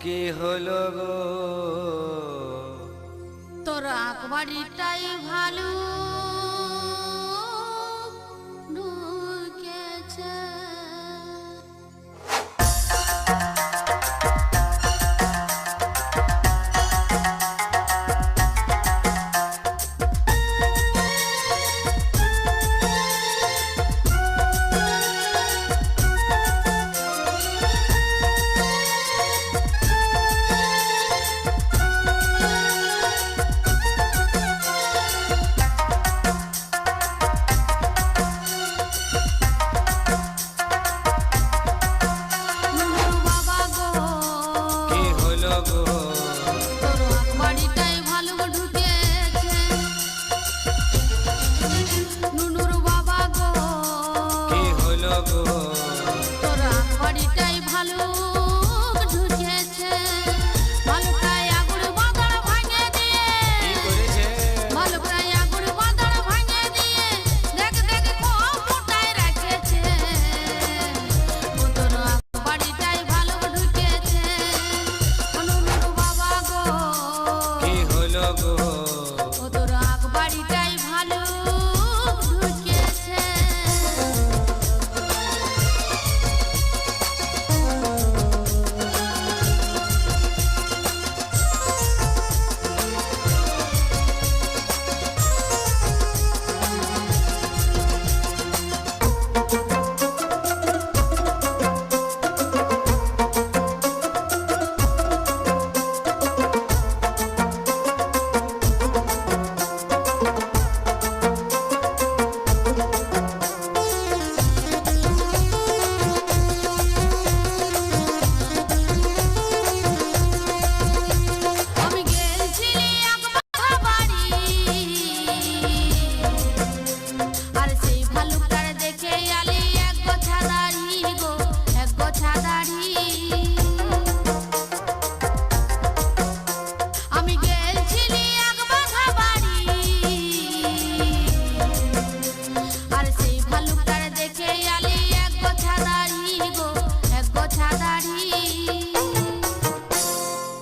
কি হলো গো তোর আকবাড়িটাই ভালো ঢুকেছে।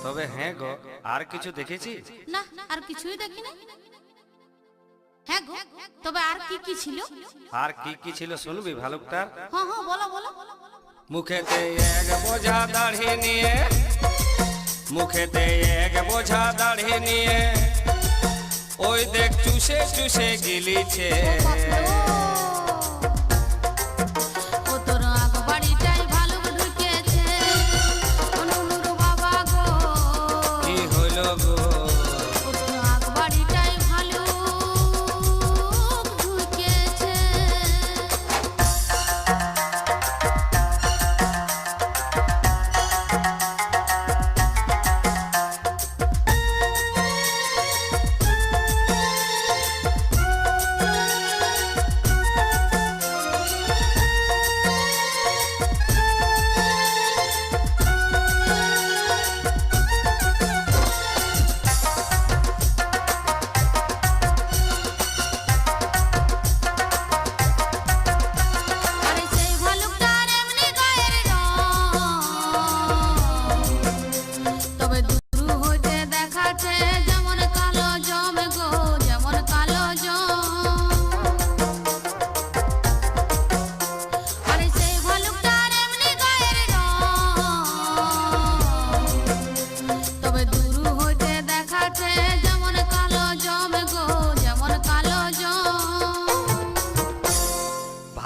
তবে হ্যাঁ গো আর কিছু দেখেছি না, আর কিছুই দেখি না। হ্যাঁ গো, তবে আর কি কি ছিল? আর কি কি ছিল শুনবি ভালুকটার? হ্যাঁ হ্যাঁ, বলো বলো। মুখেতে এক বোঝা দাড়ি নিয়ে, মুখেতে এক বোঝা দাড়ি নিয়ে, ওই দেখ চুষে চুষে গিলিছে।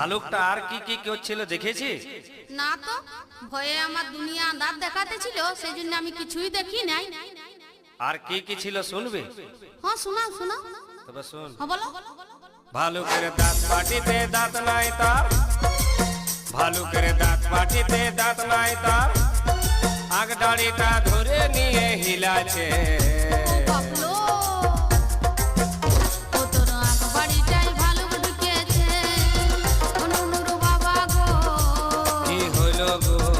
ভালুকটা আর কি কি করছিল দেখেছিস? না তো, ভয়ে আমার দুনিয়া আঁধার দেখাতেছিল, সেই জন্য আমি কিছুই দেখি নাই। আর কি কি ছিল শুনবি? হ্যাঁ শোনাও শোনাও। তবে শুন। হ্যাঁ বলো। ভালুকের দাঁত পাটিতে দাঁত নাই তার, ভালুকের দাঁত পাটিতে দাঁত নাই তার, আগ দাড়িটা ধরে নিয়ে হিলাছে। কি হলো গো